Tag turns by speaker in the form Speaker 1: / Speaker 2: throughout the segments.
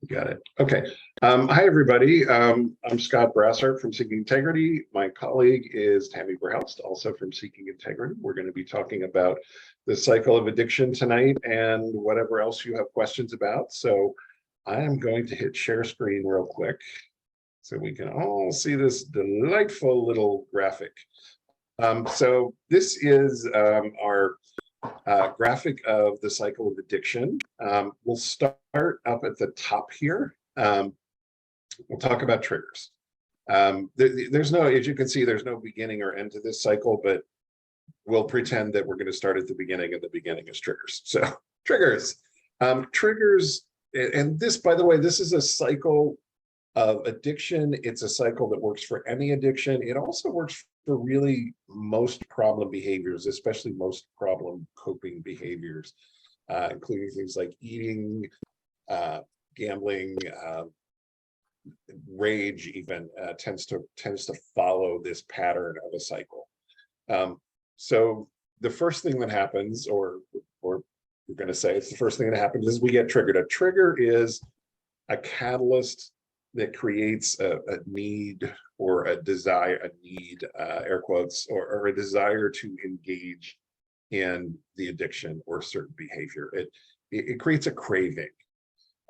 Speaker 1: Got it. Okay. Hi, everybody. I'm Scott Brassart from Seeking Integrity. My colleague is Tami VerHelst, also from Seeking Integrity. We're going to be talking about the cycle of addiction tonight and whatever else you have questions about. So I am going to hit share screen real quick so we can all see this delightful little graphic. So this is our graphic of the cycle of addiction. We'll start up at the top here. We'll talk about triggers. There's no, as you can see, there's no beginning or end to this cycle, but we'll pretend that we're going to start at the beginning, and the beginning is triggers. So triggers, and this, by the way, this is a cycle of addiction. It's a cycle that works for any addiction. It also works for really most problem behaviors, especially most problem coping behaviors, including things like eating, gambling, rage even tends to follow this pattern of a cycle. So the first thing that happens, or we're going to say it's the first thing that happens, is we get triggered. A trigger is a catalyst that creates a need or a desire, air quotes, or a desire to engage in the addiction or certain behavior. It creates a craving.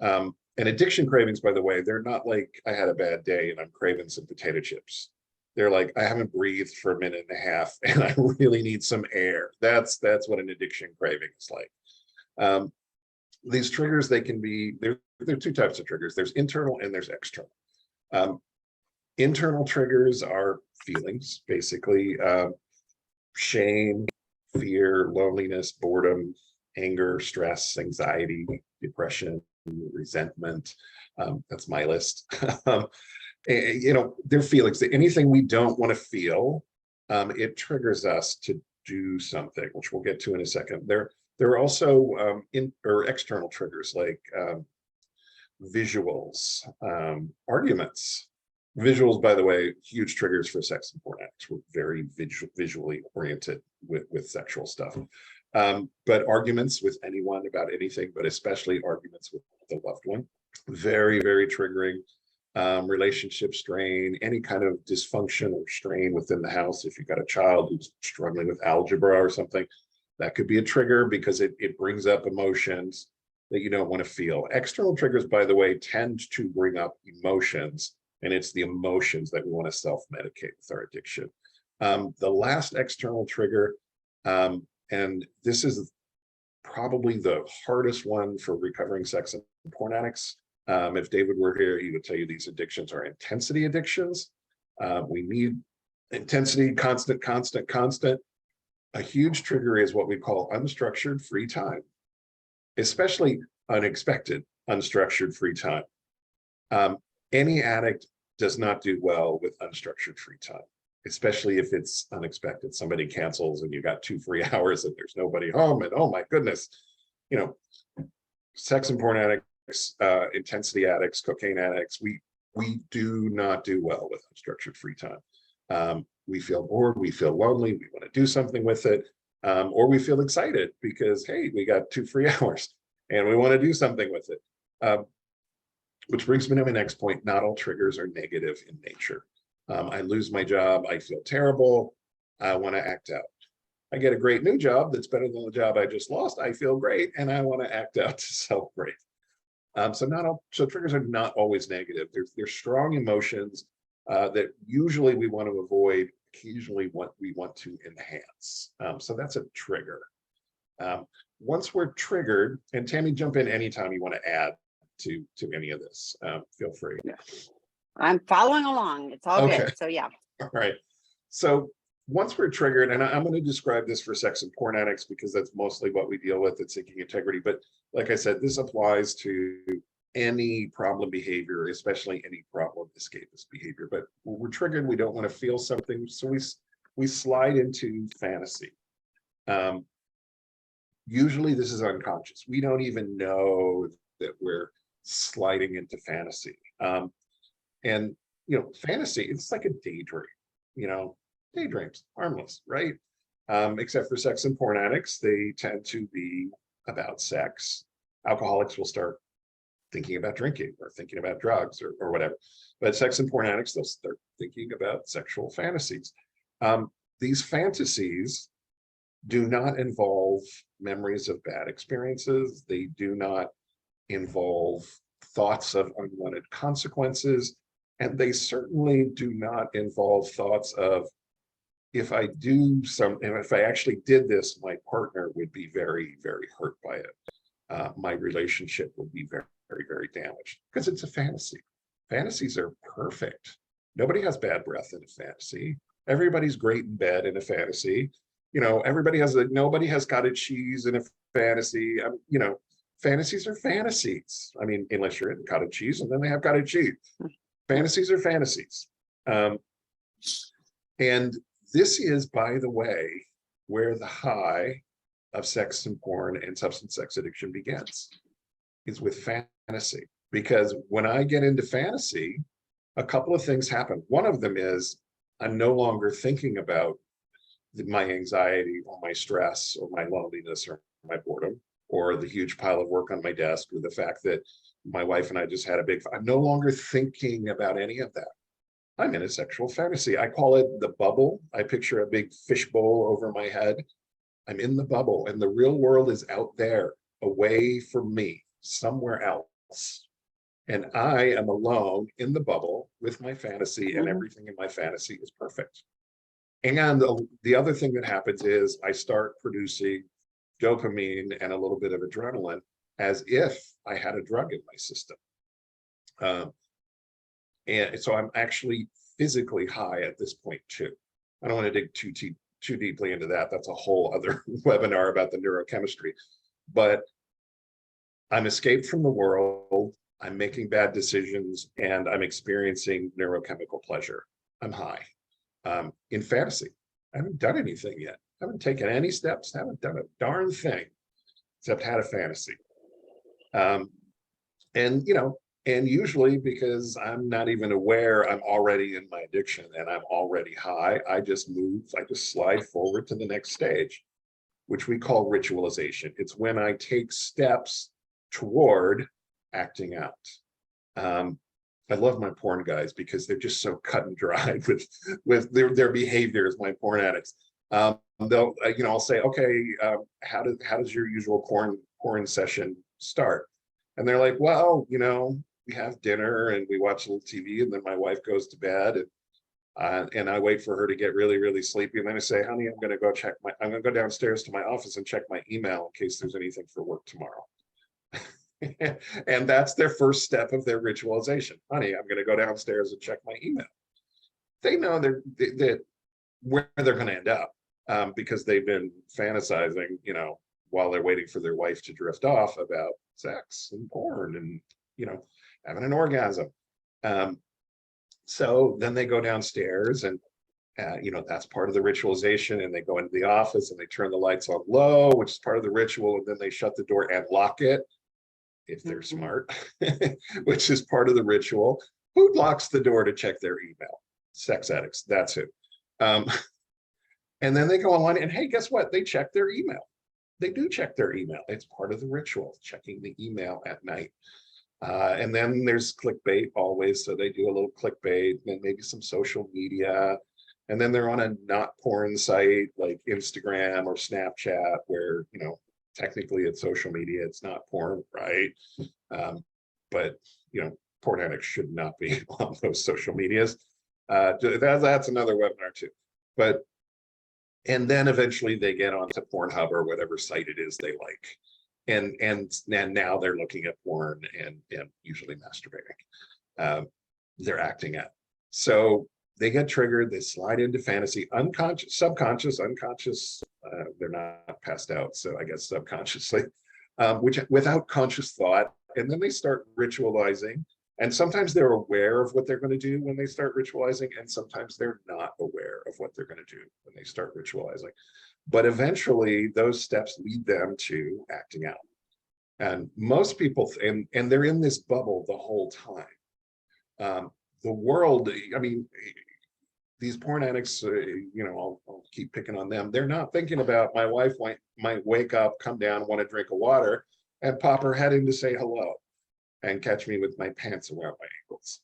Speaker 1: And addiction cravings, by the way, they're not like I had a bad day and I'm craving some potato chips. They're like, I haven't breathed for a minute and a half and I really need some air. That's what an addiction craving is like. These triggers, they can be, there are two types of triggers. There's internal and there's external. Internal triggers are feelings, basically, shame, fear, loneliness, boredom, anger, stress, anxiety, depression, resentment. That's my list. You know, they're feelings. Anything we don't want to feel, it triggers us to do something, which we'll get to in a second. There are also external triggers like visuals, arguments. Visuals, by the way, huge triggers for sex and porn addicts. We're very visually oriented with sexual stuff. But arguments with anyone about anything, but especially arguments with the loved one, very, very triggering. Relationship strain, any kind of dysfunction or strain within the house. If you've got a child who's struggling with algebra or something, that could be a trigger because it brings up emotions that you don't want to feel. External triggers, by the way, tend to bring up emotions, and it's the emotions that we want to self-medicate with our addiction. The last external trigger, and this is probably the hardest one for recovering sex and porn addicts. If David were here, he would tell you these addictions are intensity addictions. We need intensity, constant. A huge trigger is what we call unstructured free time, especially unexpected unstructured free time. Any addict does not do well with unstructured free time, especially if it's unexpected. Somebody cancels and you got 2 free hours and there's nobody home, and oh my goodness, you know, sex and porn addicts, intensity addicts, cocaine addicts, we do not do well with unstructured free time. We feel bored, we feel lonely, we want to do something with it, or we feel excited because, hey, we got 2 free hours and we want to do something with it. Which brings me to my next point. Not all triggers are negative in nature. I lose my job, I feel terrible, I want to act out. I get a great new job that's better than the job I just lost, I feel great, and I want to act out to celebrate. So triggers are not always negative. They're strong emotions that usually we want to avoid, occasionally what we want to enhance. So that's a trigger. Once we're triggered, and Tami, jump in anytime you want to add to any of this. Feel free.
Speaker 2: Yeah. I'm following along. It's all
Speaker 1: okay.
Speaker 2: Good. So yeah.
Speaker 1: All right. So once we're triggered, and I'm going to describe this for sex and porn addicts because that's mostly what we deal with at Seeking Integrity. But like I said, this applies to any problem behavior, especially any problem escapist behavior. But when we're triggered, we don't want to feel something, so we slide into fantasy. Usually this is unconscious. We don't even know that we're sliding into fantasy. And you know, fantasy, it's like a daydream. You know, daydreams, harmless, right? Except for sex and porn addicts, they tend to be about sex. Alcoholics will start thinking about drinking or thinking about drugs or whatever. But sex and porn addicts, they'll start thinking about sexual fantasies. These fantasies do not involve memories of bad experiences. They do not involve thoughts of unwanted consequences. And they certainly do not involve thoughts of, if I do something, if I actually did this, my partner would be very, very hurt by it. My relationship would be very, very, very damaged, because it's a fantasy. Fantasies are perfect. Nobody has bad breath in a fantasy. Everybody's great in bed in a fantasy. You know, nobody has cottage cheese in a fantasy. You know, fantasies are fantasies. I mean, unless you're in cottage cheese, and then they have cottage cheese. Fantasies are fantasies. And this is, by the way, where the high of sex and porn and substance sex addiction begins, is with fantasy. Because when I get into fantasy, a couple of things happen. One of them is I'm no longer thinking about my anxiety or my stress or my loneliness or my boredom or the huge pile of work on my desk or the fact that my wife and I just had a big, I'm no longer thinking about any of that. I'm in a sexual fantasy. I call it the bubble. I picture a big fishbowl over my head. I'm in the bubble, and the real world is out there, away from me, somewhere else. And I am alone in the bubble with my fantasy, and everything in my fantasy is perfect. And the other thing that happens is I start producing dopamine and a little bit of adrenaline as if I had a drug in my system. And so I'm actually physically high at this point too. I don't want to dig too deeply into that. That's a whole other webinar about the neurochemistry. But I'm escaped from the world. I'm making bad decisions, and I'm experiencing neurochemical pleasure. I'm high. In fantasy, I haven't done anything yet. I haven't taken any steps. Haven't done a darn thing except had a fantasy. And you know, and usually because I'm not even aware, I'm already in my addiction and I'm already high. I just slide forward to the next stage, which we call ritualization. It's when I take steps toward acting out. I love my porn guys because they're just so cut and dry with their behaviors, my porn addicts. They'll, you know, I'll say, okay, how does your usual porn session start? And they're like, well, you know, we have dinner and we watch a little TV, and then my wife goes to bed, and I wait for her to get really, really sleepy. And then I say, honey, I'm going to go downstairs to my office and check my email in case there's anything for work tomorrow. And that's their first step of their ritualization. Honey, I'm going to go downstairs and check my email. They know that where they're going to end up, because they've been fantasizing, you know, while they're waiting for their wife to drift off about sex and porn and, you know, having an orgasm. So then they go downstairs, and you know, that's part of the ritualization, and they go into the office and they turn the lights on low, which is part of the ritual, and then they shut the door and lock it if they're smart, which is part of the ritual. Who locks the door to check their email? Sex addicts, that's it. And then they go online, and hey, guess what? They check their email. They do check their email. It's part of the ritual, checking the email at night. And then there's clickbait always. So they do a little clickbait, and maybe some social media. And then they're on a not porn site like Instagram or Snapchat, where, you know, technically it's social media, it's not porn, right? But, you know, porn addicts should not be on those social medias. That's another webinar too. But, and then eventually they get onto Pornhub or whatever site it is they like. And now they're looking at porn and usually masturbating. They're acting out. So they get triggered, they slide into fantasy, unconscious, subconscious, unconscious. They're not passed out, so I guess subconsciously, which without conscious thought. And then they start ritualizing. And sometimes they're aware of what they're going to do when they start ritualizing, and sometimes they're not aware of what they're going to do when they start ritualizing. But eventually, those steps lead them to acting out. And most people, and they're in this bubble the whole time. The world, I mean, these porn addicts, you know, I'll keep picking on them. They're not thinking about, my wife might wake up, come down, want a drink of water, and pop her head in to say hello. and catch me with my pants around my ankles.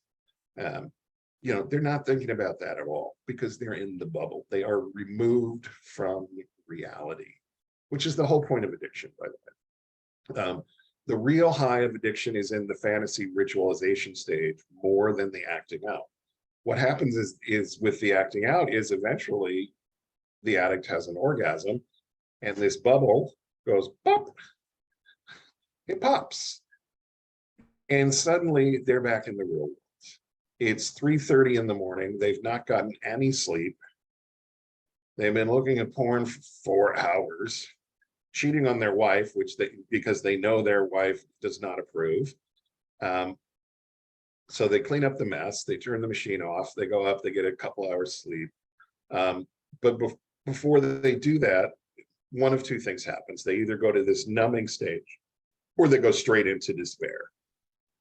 Speaker 1: You know, they're not thinking about that at all because they're in the bubble. They are removed from reality, which is the whole point of addiction, by the way. The real high of addiction is in the fantasy ritualization stage more than the acting out. What happens is with the acting out is eventually the addict has an orgasm and this bubble goes pop, it pops. And suddenly they're back in the real world. It's 3:30 in the morning. They've not gotten any sleep. They've been looking at porn for 4 hours, cheating on their wife, because they know their wife does not approve. So they clean up the mess. They turn the machine off. They go up. They get a couple hours sleep. But before they do that, one of two things happens. They either go to this numbing stage, or they go straight into despair.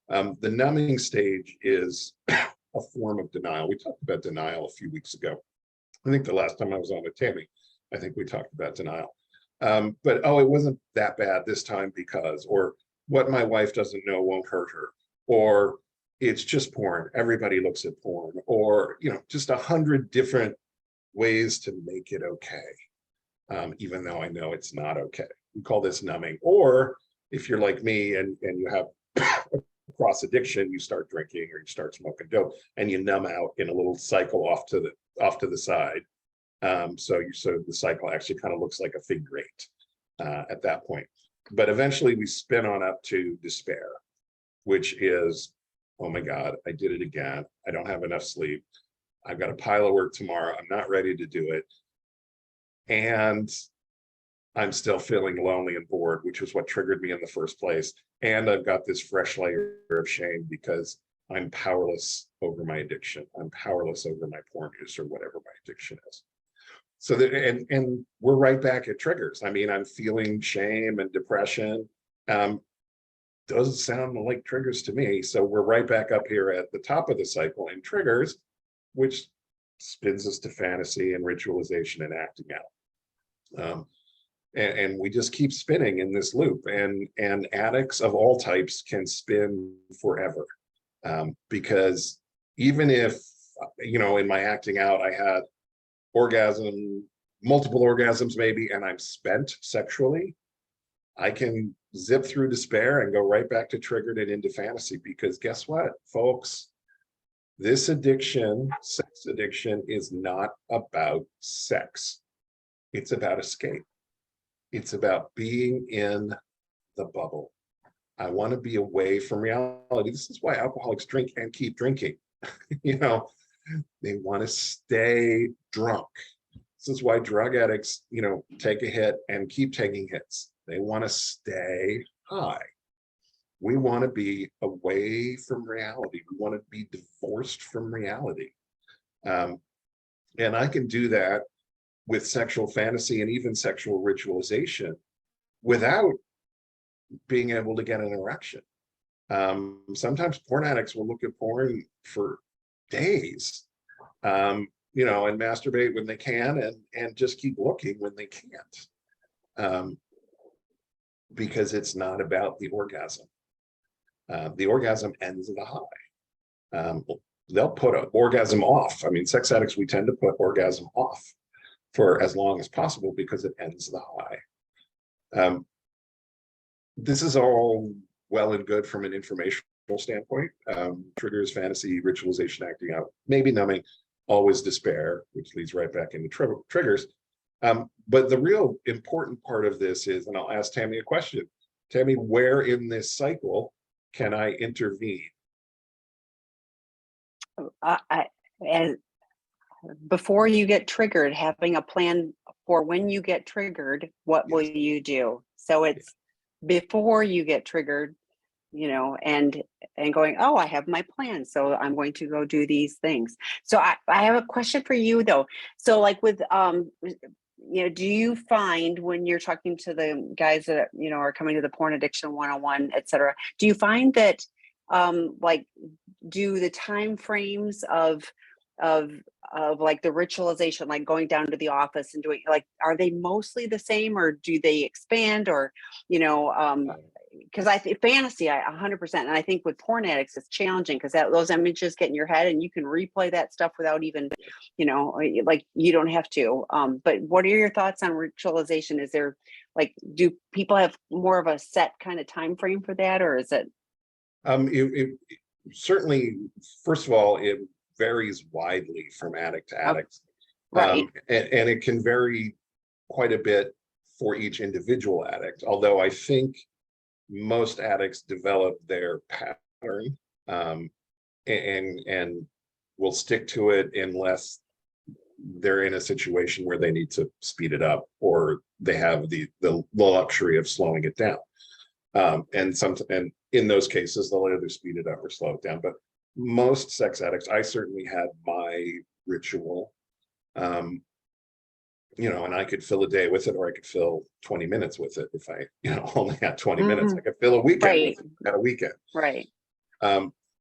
Speaker 1: The numbing stage is a form of denial. We talked about denial a few weeks ago. I think the last time I was on with Tami, I think we talked about denial. But it wasn't that bad this time because, or what my wife doesn't know won't hurt her, or it's just porn. Everybody looks at porn, or, you know, just 100 different ways to make it okay. Even though I know it's not okay. We call this numbing. Or if you're like me and you have cross addiction, you start drinking or you start smoking dope and you numb out in a little cycle off to the side. So the cycle actually kind of looks like a figure eight at that point. But eventually we spin on up to despair, which is, oh my God, I did it again. I don't have enough sleep. I've got a pile of work tomorrow. I'm not ready to do it. And I'm still feeling lonely and bored, which was what triggered me in the first place. And I've got this fresh layer of shame because I'm powerless over my addiction. I'm powerless over my porn use or whatever my addiction is. So that, and we're right back at triggers. I mean, I'm feeling shame and depression. Doesn't sound like triggers to me. So we're right back up here at the top of the cycle in triggers, which spins us to fantasy and ritualization and acting out. And we just keep spinning in this loop, and addicts of all types can spin forever. Because even if, you know, in my acting out, I had multiple orgasms maybe, and I'm spent sexually, I can zip through despair and go right back to triggered and into fantasy, because guess what, folks? This addiction, sex addiction, is not about sex. It's about escape. It's about being in the bubble. I want to be away from reality. This is why alcoholics drink and keep drinking. You know, they want to stay drunk. This is why drug addicts, you know, take a hit and keep taking hits. They want to stay high. We want to be away from reality. We want to be divorced from reality. And I can do that with sexual fantasy and even sexual ritualization without being able to get an erection. Sometimes porn addicts will look at porn for days, you know, and masturbate when they can and just keep looking when they can't, because it's not about the orgasm. The orgasm ends the high. They'll put an orgasm off. I mean, sex addicts, we tend to put orgasm off for as long as possible because it ends the high. This is all well and good from an informational standpoint. Triggers, fantasy, ritualization, acting out, maybe numbing, always despair, which leads right back into triggers. But the real important part of this is, and I'll ask Tami a question. Tami, where in this cycle can I intervene?
Speaker 2: Before you get triggered, having a plan for when you get triggered, what will you do? So it's before you get triggered, you know, and going, oh, I have my plan, so I'm going to go do these things. So I have a question for you though. So like with you know, do you find when you're talking to the guys that, you know, are coming to the porn addiction 101, et cetera, do you find that like, do the time frames of like the ritualization, like going down to the office and doing, like, are they mostly the same, or do they expand, or, you know, because I think fantasy, I 100%, and I think with porn addicts, it's challenging because those images get in your head, and you can replay that stuff without even, like you don't have to. But what are your thoughts on ritualization? Is there like, do people have more of a set kind of time frame for that, or is it?
Speaker 1: It certainly, first of all, it varies widely from addict to addict.
Speaker 2: Right.
Speaker 1: And it can vary quite a bit for each individual addict, although I think most addicts develop their pattern, and will stick to it unless they're in a situation where they need to speed it up, or they have the luxury of slowing it down. And in those cases, they'll either speed it up or slow it down. But most sex addicts, I certainly had my ritual, and I could fill a day with it, or I could fill 20 minutes with it. If I, only had 20 minutes, I could fill a weekend
Speaker 2: Right.
Speaker 1: with it, at a weekend.
Speaker 2: Right.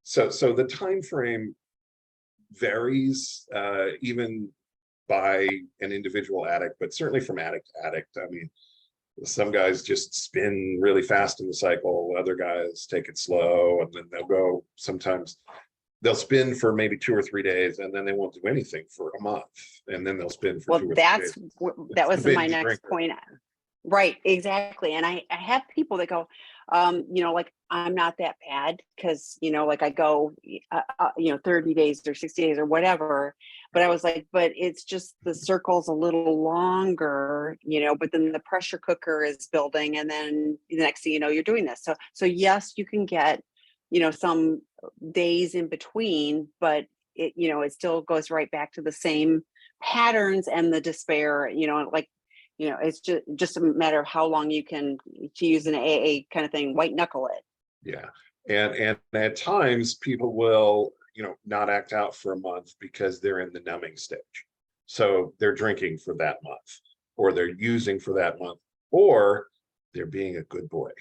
Speaker 1: So the time frame varies, even by an individual addict, but certainly from addict to addict. I mean, some guys just spin really fast in the cycle, other guys take it slow, and then sometimes they'll spin for maybe 2 or 3 days, and then they won't do anything for a month, and then they'll spin for 2 or 3 days.
Speaker 2: That was my
Speaker 1: binge
Speaker 2: next
Speaker 1: drinker.
Speaker 2: point. Right, exactly. And I have people that go, like, I'm not that bad because, like I go, 30 days or 60 days or whatever. But I was like, but it's just the circle's a little longer, but then the pressure cooker is building. And then the next thing you know, you're doing this. So yes, you can get, some days in between, but it still goes right back to the same patterns and the despair, it's just a matter of how long you can, to use an AA kind of thing, white knuckle it.
Speaker 1: Yeah. And at times people will, not act out for a month because they're in the numbing stage. So they're drinking for that month, or they're using for that month, or they're being a good boy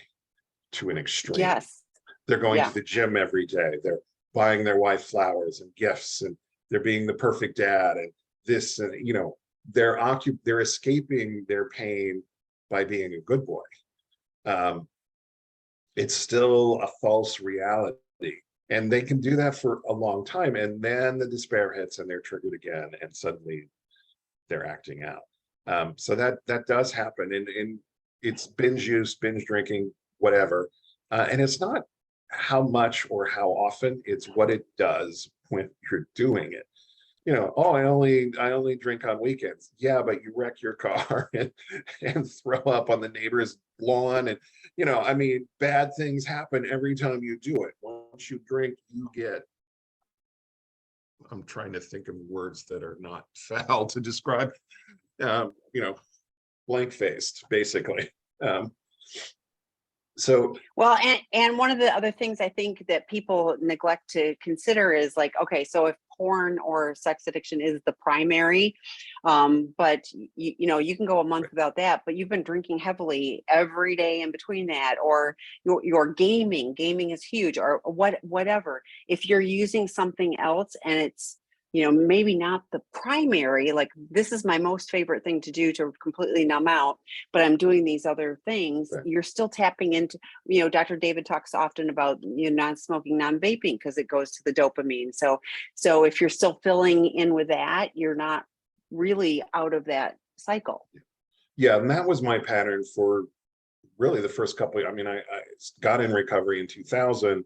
Speaker 1: to an extreme.
Speaker 2: Yes.
Speaker 1: They're going to the gym every day. They're buying their wife flowers and gifts, and they're being the perfect dad, and this, and they're escaping their pain by being a good boy. It's still a false reality, and they can do that for a long time, and then the despair hits and they're triggered again, and suddenly they're acting out. So that does happen, and it's binge use, binge drinking, whatever. And it's not how much or how often, it's what it does when you're doing it. Oh, I only drink on weekends. Yeah, but you wreck your car and throw up on the neighbor's lawn, and I mean, bad things happen every time you do it. Once you drink, you get, I'm trying to think of words that are not foul to describe, blank faced, basically. So
Speaker 2: well, and one of the other things I think that people neglect to consider is like, okay, so if porn or sex addiction is the primary, but you can go a month without that, but you've been drinking heavily every day in between that, or you're gaming is huge, or whatever. If you're using something else and it's maybe not the primary, like this is my most favorite thing to do to completely numb out, but I'm doing these other things, right. You're still tapping into, Dr. David talks often about non-smoking, non-vaping, because it goes to the dopamine. So if you're still filling in with that, you're not really out of that cycle.
Speaker 1: Yeah, and that was my pattern for really the first couple. I mean, I got in recovery in 2000.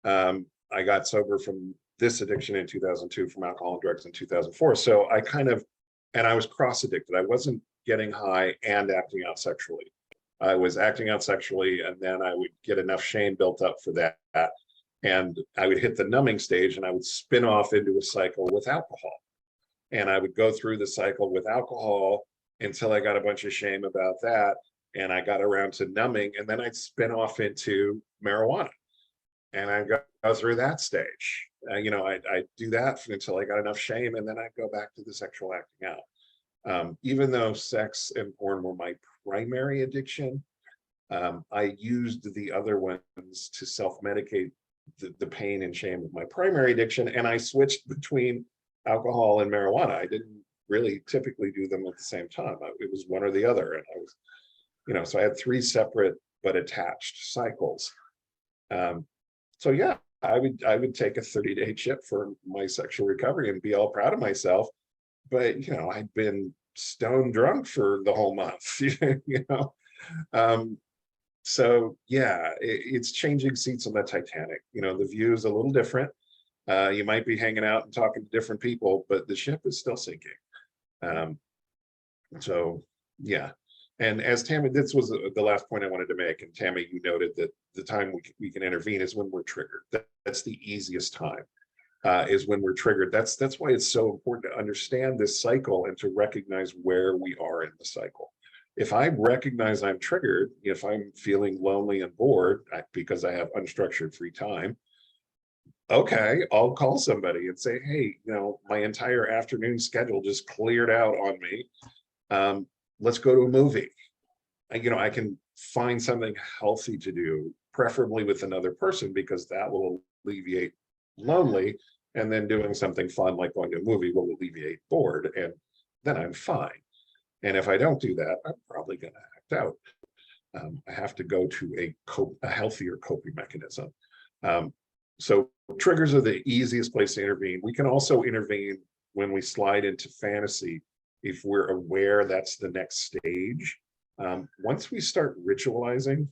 Speaker 1: I got sober from this addiction in 2002, from alcohol and drugs in 2004. So I was cross addicted. I wasn't getting high and acting out sexually. I was acting out sexually, and then I would get enough shame built up for that. And I would hit the numbing stage, and I would spin off into a cycle with alcohol. And I would go through the cycle with alcohol until I got a bunch of shame about that. And I got around to numbing, and then I'd spin off into marijuana. And I go through that stage. I do that until I got enough shame, and then I go back to the sexual acting out. Even though sex and porn were my primary addiction, I used the other ones to self-medicate the pain and shame of my primary addiction, and I switched between alcohol and marijuana. I didn't really typically do them at the same time. It was one or the other, and I was, so I had 3 separate but attached cycles. So yeah, I would take a 30-day chip for my sexual recovery and be all proud of myself. But you know, I'd been stone drunk for the whole month, you know. So yeah, it's changing seats on the Titanic. You know, the view is a little different. You might be hanging out and talking to different people, but the ship is still sinking. So yeah. And as Tami, this was the last point I wanted to make. And Tami, you noted that the time we can intervene is when we're triggered. That's the easiest time, is when we're triggered. That's why it's so important to understand this cycle and to recognize where we are in the cycle. If I recognize I'm triggered, if I'm feeling lonely and bored because I have unstructured free time, okay, I'll call somebody and say, hey, you know, my entire afternoon schedule just cleared out on me. Let's go to a movie. You know, I can find something healthy to do, preferably with another person, because that will alleviate lonely, and then doing something fun like going to a movie will alleviate bored, and then I'm fine. And if I don't do that, I'm probably going to act out. I have to go to a healthier coping mechanism. So triggers are the easiest place to intervene. We can also intervene when we slide into fantasy, if we're aware that's the next stage. Once we start ritualizing,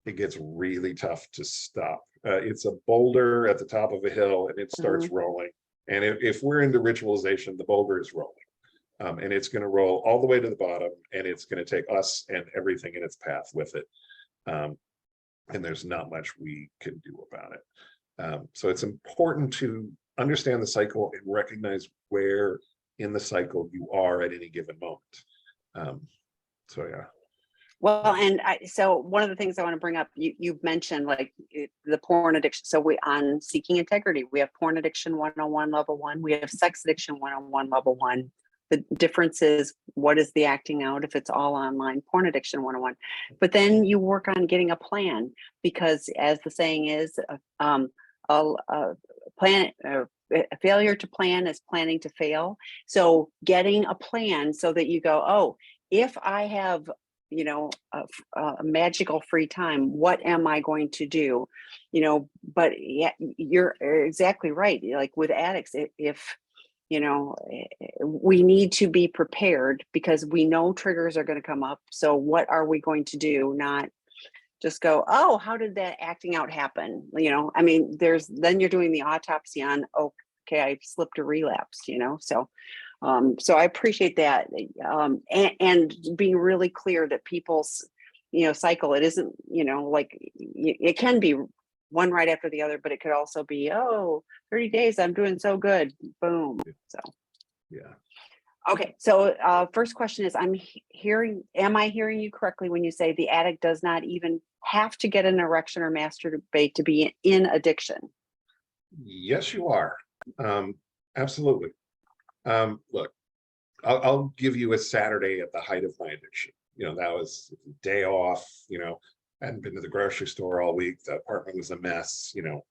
Speaker 1: it gets really tough to stop. It's a boulder at the top of a hill and it starts rolling. And if we're into ritualization, the boulder is rolling. And it's going to roll all the way to the bottom, and it's going to take us and everything in its path with it. And there's not much we can do about it. So it's important to understand the cycle and recognize where in the cycle you are at any given moment. So yeah.
Speaker 2: Well, and so one of the things I want to bring up, you've mentioned like the porn addiction. So on Seeking Integrity, we have porn addiction 101 level 1. We have sex addiction 101 level 1. The difference is, what is the acting out if it's all online? Porn addiction 101. But then you work on getting a plan, because as the saying is, a failure to plan is planning to fail. So getting a plan so that you go, oh, if I have, you know, a magical free time, what am I going to do? You know, but yeah, you're exactly right. Like with addicts, if you know, we need to be prepared, because we know triggers are going to come up. So what are we going to do? Not just go, oh, how did that acting out happen? You know, I mean, then you're doing the autopsy on, okay, I slipped or relapsed, you know? So, so I appreciate that. And being really clear that people's, you know, cycle, it isn't, you know, like it can be one right after the other, but it could also be, 30 days, I'm doing so good. Boom. So,
Speaker 1: yeah.
Speaker 2: Okay. So first question is, am I hearing you correctly when you say the addict does not even have to get an erection or masturbate to be in addiction?
Speaker 1: Yes, you are. Absolutely. Look, I'll give you a Saturday at the height of my addiction. You know, that was a day off, you know, I hadn't been to the grocery store all week. The apartment was a mess, you know,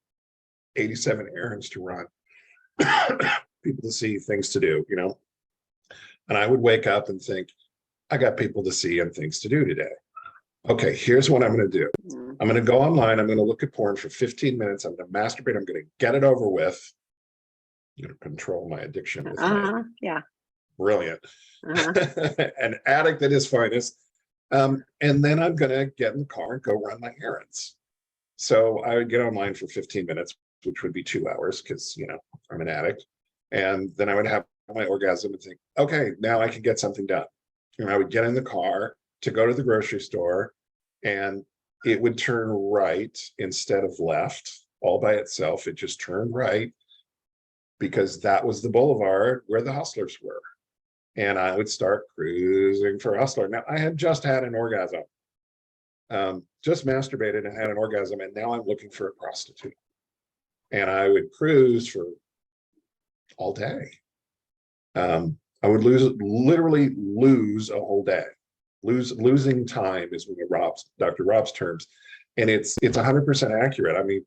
Speaker 1: 87 errands to run, people to see, things to do, you know. And I would wake up and think, I got people to see and things to do today. Okay, here's what I'm going to do. I'm going to go online. I'm going to look at porn for 15 minutes. I'm going to masturbate. I'm going to get it over with. I'm going to control my addiction with
Speaker 2: yeah.
Speaker 1: Brilliant. An addict at his finest. And then I'm going to get in the car and go run my errands. So I would get online for 15 minutes, which would be 2 hours, because, you know, I'm an addict. And then I would have my orgasm and think, okay, now I can get something done. And I would get in the car to go to the grocery store, and it would turn right instead of left all by itself. It just turned right, because that was the boulevard where the hustlers were. And I would start cruising for a hustler. Now, I had just had an orgasm, just masturbated and had an orgasm, and now I'm looking for a prostitute. And I would cruise for all day. I would literally lose a whole day. Losing time is one of Dr. Rob's terms, and it's 100% accurate. I mean,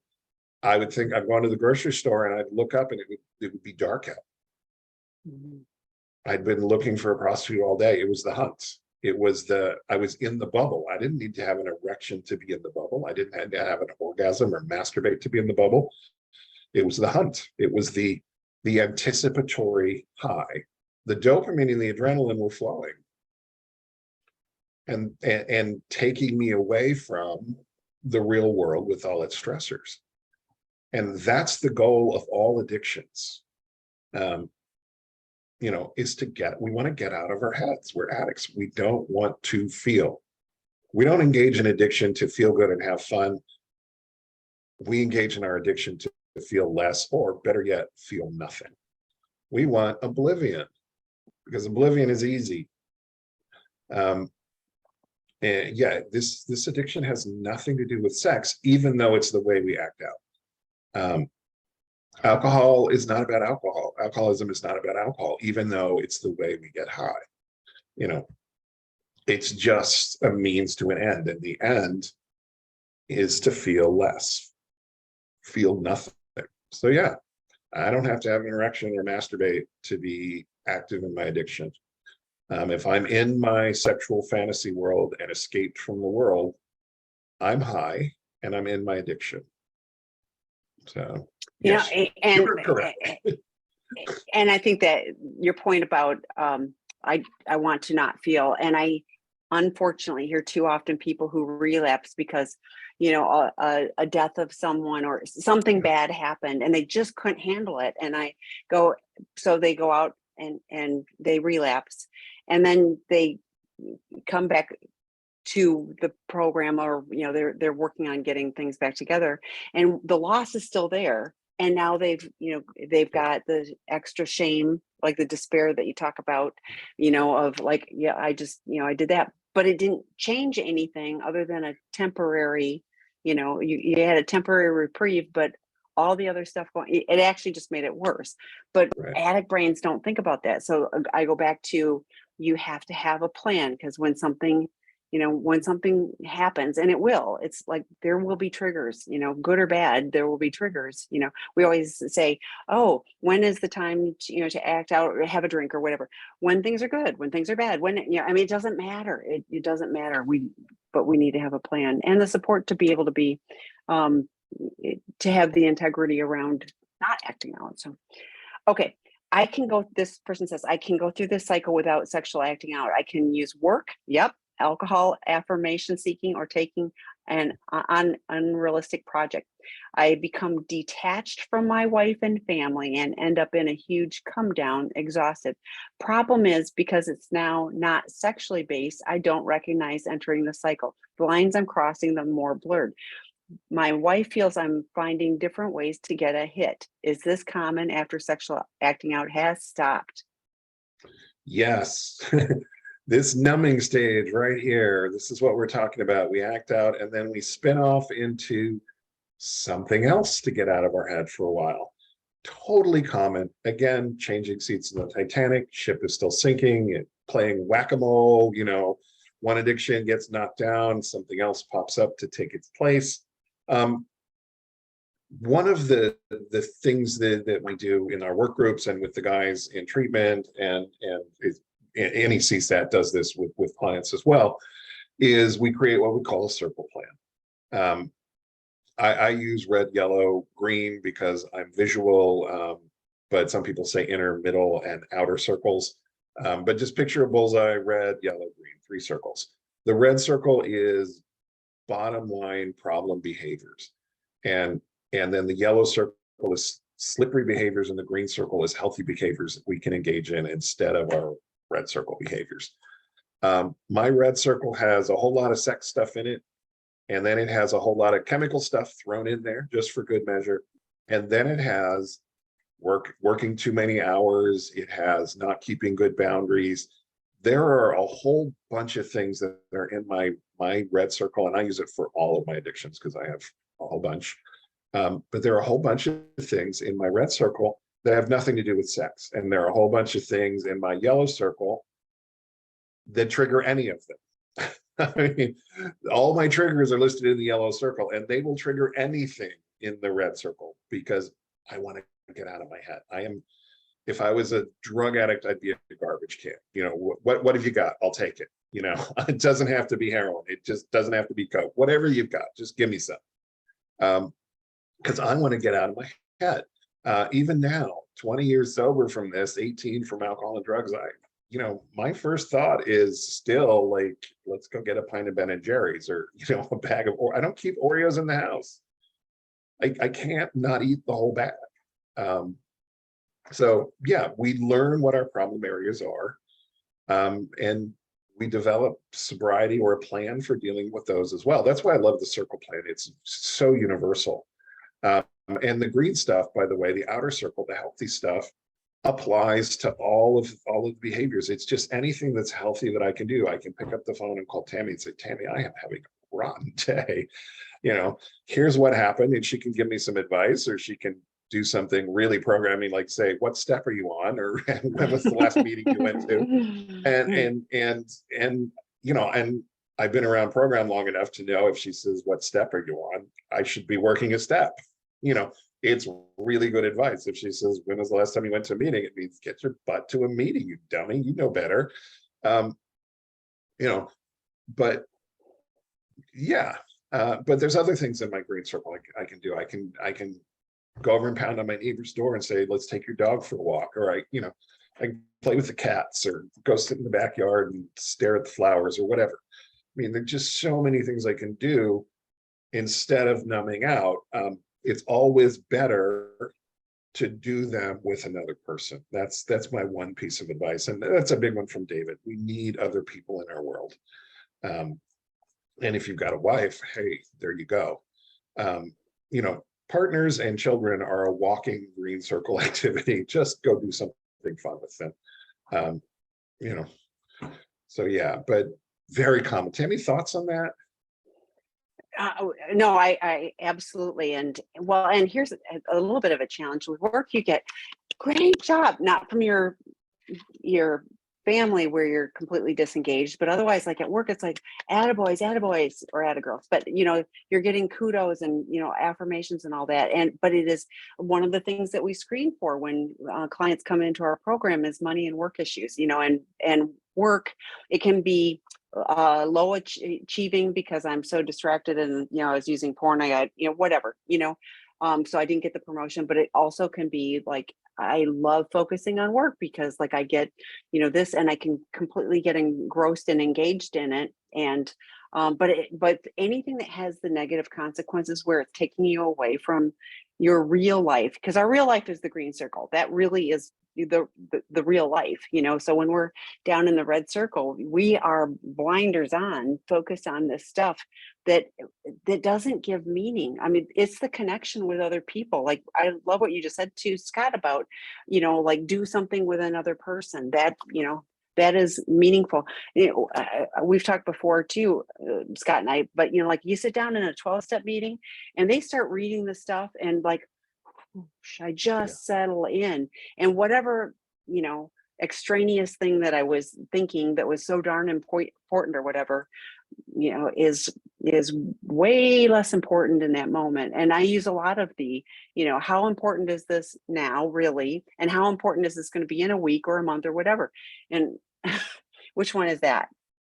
Speaker 1: I would think I'm going to the grocery store and I'd look up and it would be dark out. I'd been looking for a prostitute all day. It was the hunt. It was I was in the bubble. I didn't need to have an erection to be in the bubble. I didn't have to have an orgasm or masturbate to be in the bubble. It was the hunt. It was the anticipatory high. The dopamine and the adrenaline were flowing and taking me away from the real world with all its stressors. And that's the goal of all addictions. You know, is we want to get out of our heads. We're addicts. We don't want to feel. We don't engage in addiction to feel good and have fun. We engage in our addiction to feel less, or better yet, feel nothing. We want oblivion, because oblivion is easy. And yeah, this addiction has nothing to do with sex, even though it's the way we act out. Alcohol is not about alcohol. Alcoholism is not about alcohol, even though it's the way we get high. You know, it's just a means to an end, and the end is to feel less, feel nothing. So yeah, I don't have to have an erection or masturbate to be active in my addiction. If I'm in my sexual fantasy world and escaped from the world, I'm high and I'm in my addiction. So yes, you're correct.
Speaker 2: And I think that your point about I want to not feel, and I unfortunately hear too often people who relapse because, you know, a death of someone or something bad happened and they just couldn't handle it. And so they go out and they relapse, and then they come back to the program, or, you know, they're working on getting things back together, and the loss is still there. And now they've got the extra shame, like the despair that you talk about, you know, of like, yeah, I just, you know, I did that, but it didn't change anything other than a temporary, you know, you had a temporary reprieve, but all the other stuff it actually just made it worse. But addict brains don't think about that. So I go back to, you have to have a plan, because when something happens, and it's like there will be triggers, you know, good or bad, there will be triggers. You know, we always say, oh, when is the time to, you know, to act out or have a drink or whatever? When things are good, when things are bad, when, you know, I mean, it doesn't matter. It doesn't matter. But we need to have a plan and the support to be able to be, to have the integrity around not acting out. So, okay. This person says, I can go through this cycle without sexual acting out. I can use work. Yep. Alcohol, affirmation seeking, or taking an unrealistic project. I become detached from my wife and family and end up in a huge come down, exhausted. Problem is, because it's now not sexually based, I don't recognize entering the cycle. The lines I'm crossing, the more blurred. My wife feels I'm finding different ways to get a hit. Is this common after sexual acting out has stopped?
Speaker 1: Yes. This numbing stage right here, this is what we're talking about. We act out and then we spin off into something else to get out of our head for a while. Totally common. Again, changing seats in the Titanic, ship is still sinking, playing whack-a-mole, you know, one addiction gets knocked down, something else pops up to take its place. One of the things that we do in our work groups and with the guys in treatment, and any CSAT does this with clients as well, is we create what we call a circle plan. I use red, yellow, green because I'm visual, but some people say inner, middle, and outer circles. But just picture a bullseye: red, yellow, green, 3 circles. The red circle is bottom line problem behaviors. And then the yellow circle is slippery behaviors, and the green circle is healthy behaviors that we can engage in instead of our red circle behaviors. My red circle has a whole lot of sex stuff in it, and then it has a whole lot of chemical stuff thrown in there just for good measure. And then it has working too many hours. It has not keeping good boundaries. There are a whole bunch of things that are in my red circle, and I use it for all of my addictions because I have a whole bunch. But there are a whole bunch of things in my red circle that have nothing to do with sex. And there are a whole bunch of things in my yellow circle that trigger any of them. I mean, all my triggers are listed in the yellow circle, and they will trigger anything in the red circle because I want to get out of my head. If I was a drug addict, I'd be a garbage can. You know, what have you got? I'll take it. You know, it doesn't have to be heroin. It just doesn't have to be coke. Whatever you've got, just give me some. Because I want to get out of my head. Even now, 20 years sober from this, 18 from alcohol and drugs, you know, my first thought is still like, let's go get a pint of Ben and Jerry's, or, you know, a bag of, I don't keep Oreos in the house. I can't not eat the whole bag. So yeah, we learn what our problem areas are, and we develop sobriety or a plan for dealing with those as well. That's why I love the circle plan. It's so universal. And the green stuff, by the way, the outer circle, the healthy stuff, applies to all of the behaviors. It's just anything that's healthy that I can do. I can pick up the phone and call Tammy and say, Tammy, I am having a rotten day. You know, here's what happened, and she can give me some advice, or she can do something really programming, like say, what step are you on, or when was the last meeting you went to, and you know, and I've been around program long enough to know if she says, what step are you on, I should be working a step. You know, it's really good advice. If she says, when was the last time you went to a meeting, it means get your butt to a meeting, you dummy, you know better. You know, but yeah, but there's other things in my green circle I can do. I can go over and pound on my neighbor's door and say, let's take your dog for a walk. Or I can play with the cats, or go sit in the backyard and stare at the flowers, or whatever. I mean, there's just so many things I can do instead of numbing out. It's always better to do them with another person. That's my one piece of advice. And that's a big one from David. We need other people in our world. And if you've got a wife, hey, there you go. You know, partners and children are a walking green circle activity. Just go do something fun with them. You know, so yeah, but very common. Tammy, thoughts on that?
Speaker 2: No, I absolutely. And well, and here's a little bit of a challenge with work. You get great job, not from your family where you're completely disengaged, but otherwise, like at work, it's like attaboys or attagirls, but you know, you're getting kudos and, you know, affirmations and all that. But it is one of the things that we screen for when clients come into our program is money and work issues, you know, and work, it can be low achieving because I'm so distracted, and, you know, I was using porn, I got, you know, whatever, you know, so I didn't get the promotion. But it also can be like, I love focusing on work because like I get, you know, this, and I can completely get engrossed and engaged in it. And but anything that has the negative consequences where it's taking you away from your real life, because our real life is the green circle. That really is the real life, you know. So when we're down in the red circle, we are blinders on, focused on this stuff that doesn't give meaning. I mean, it's the connection with other people. Like I love what you just said to Scott about, you know, like do something with another person that, you know, that is meaningful. You know, we've talked before too, Scott and I, but you know, like you sit down in a 12-step meeting and they start reading the stuff and like, I just settle in, and whatever, you know, extraneous thing that I was thinking that was so darn important or whatever, you know, is way less important in that moment. And I use a lot of the, you know, how important is this now really, and how important is this going to be in a week or a month or whatever. And which one is that?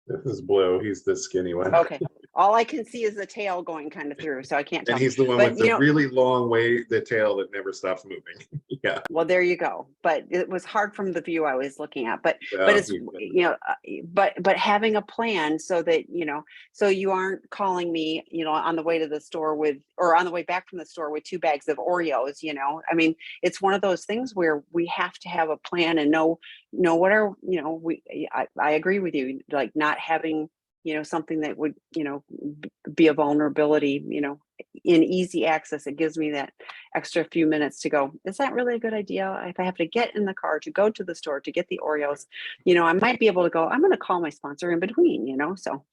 Speaker 1: This is Blue. He's the skinny one.
Speaker 2: Okay. All I can see is the tail going kind of through, so I can't tell.
Speaker 1: And he's the one with the really long the tail that never stops moving. Yeah.
Speaker 2: Well, there you go. But it was hard from the view I was looking at. But it's, you know, but having a plan so that, you know, so you aren't calling me, you know, on the way to the store with, or on the way back from the store with 2 bags of Oreos, you know. I mean, it's one of those things where we have to have a plan and know what are, you know, I agree with you, like not having, you know, something that would, you know, be a vulnerability, you know, in easy access. It gives me that extra few minutes to go, is that really a good idea? If I have to get in the car to go to the store to get the Oreos, you know, I might be able to go, I'm going to call my sponsor in between, you know, so.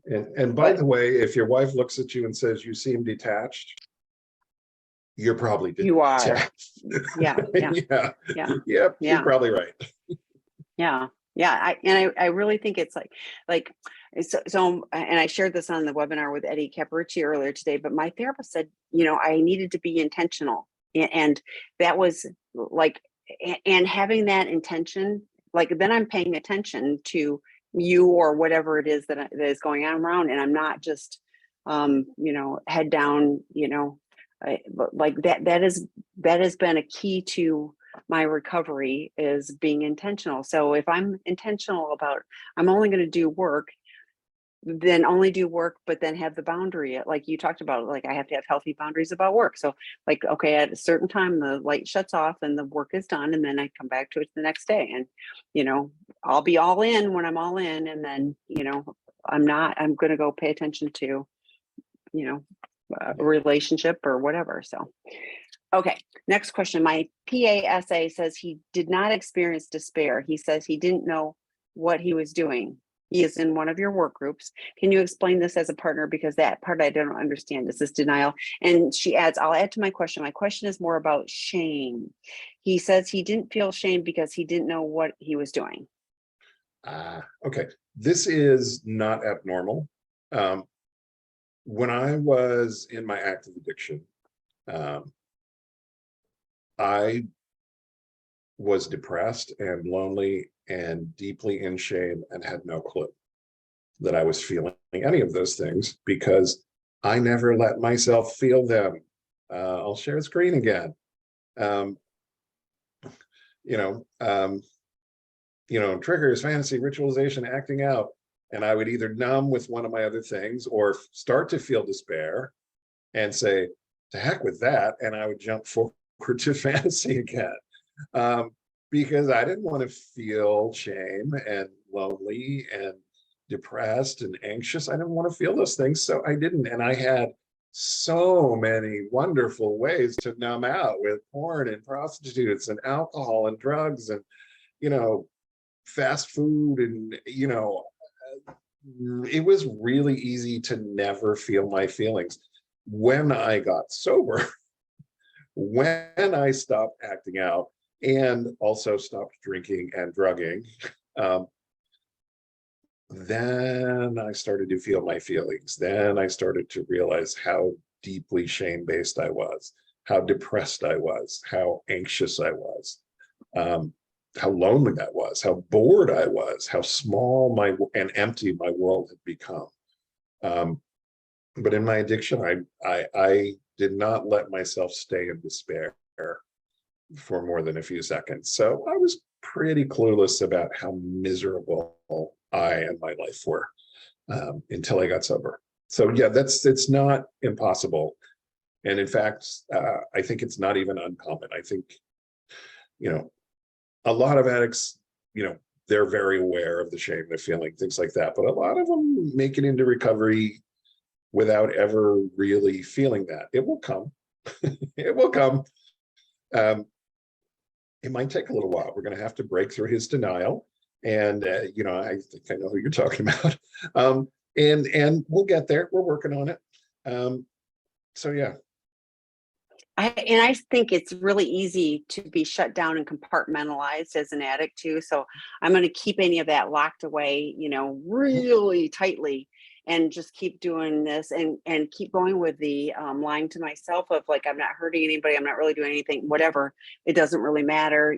Speaker 1: And by the way, if your wife looks at you and says, you seem detached, you're probably detached.
Speaker 2: You are. Yeah.
Speaker 1: Yep, she's probably right.
Speaker 2: Yeah. I really think it's like, so, and I shared this on the webinar with Eddie Caparucci earlier today, but my therapist said, you know, I needed to be intentional. And that was like, and having that intention, like then I'm paying attention to you or whatever it is that is going on around, and I'm not just head down, like that has been a key to my recovery, is being intentional. So if I'm intentional about, I'm only going to do work, then only do work, but then have the boundary, like you talked about, like I have to have healthy boundaries about work. So like, okay, at a certain time, the light shuts off and the work is done. And then I come back to it the next day, and, I'll be all in when I'm all in. And then, I'm going to go pay attention to, a relationship or whatever. So, okay. Next question. My PASA says he did not experience despair. He says he didn't know what he was doing. He is in one of your work groups. Can you explain this as a partner? Because that part I don't understand. Is this denial? And she adds, I'll add to my question. My question is more about shame. He says he didn't feel shame because he didn't know what he was doing.
Speaker 1: Okay. This is not abnormal. When I was in my active addiction, I was depressed and lonely and deeply in shame and had no clue that I was feeling any of those things because I never let myself feel them. I'll share the screen again. Triggers, fantasy, ritualization, acting out. And I would either numb with one of my other things or start to feel despair and say, to heck with that. And I would jump forward to fantasy again. Because I didn't want to feel shame and lonely and depressed and anxious. I didn't want to feel those things, so I didn't. And I had so many wonderful ways to numb out, with porn and prostitutes and alcohol and drugs and, fast food. And, it was really easy to never feel my feelings. When I got sober, when I stopped acting out, and also stopped drinking and drugging, then I started to feel my feelings. Then I started to realize how deeply shame-based I was, how depressed I was, how anxious I was, how lonely I was, how bored I was, how small and empty my world had become. But in my addiction, I did not let myself stay in despair for more than a few seconds. So I was pretty clueless about how miserable I and my life were until I got sober. So yeah, it's not impossible. And in fact, I think it's not even uncommon. I think, a lot of addicts, they're very aware of the shame they're feeling, things like that. But a lot of them make it into recovery without ever really feeling that. It will come. It will come. It might take a little while. We're going to have to break through his denial. And, I think I know who you're talking about. And we'll get there. We're working on it. So, yeah.
Speaker 2: I think it's really easy to be shut down and compartmentalized as an addict too. So I'm going to keep any of that locked away, really tightly, and just keep doing this and keep going with the lying to myself of like, I'm not hurting anybody. I'm not really doing anything, whatever. It doesn't really matter,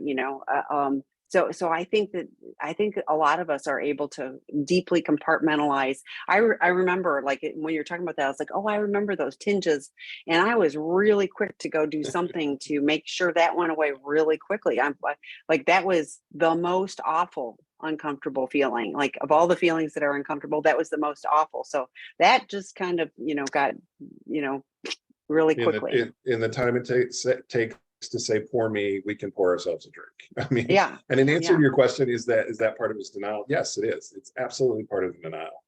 Speaker 2: So I think a lot of us are able to deeply compartmentalize. I remember, like, when you're talking about that, I was like, oh, I remember those tinges, and I was really quick to go do something to make sure that went away really quickly. I'm like, that was the most awful, uncomfortable feeling. Like, of all the feelings that are uncomfortable, that was the most awful. So that just kind of, got, really quickly.
Speaker 1: In the time it takes to say, poor me, we can pour ourselves a drink. I mean,
Speaker 2: yeah.
Speaker 1: And in answer to your question, is that part of his denial? Yes, it is. It's absolutely part of the denial.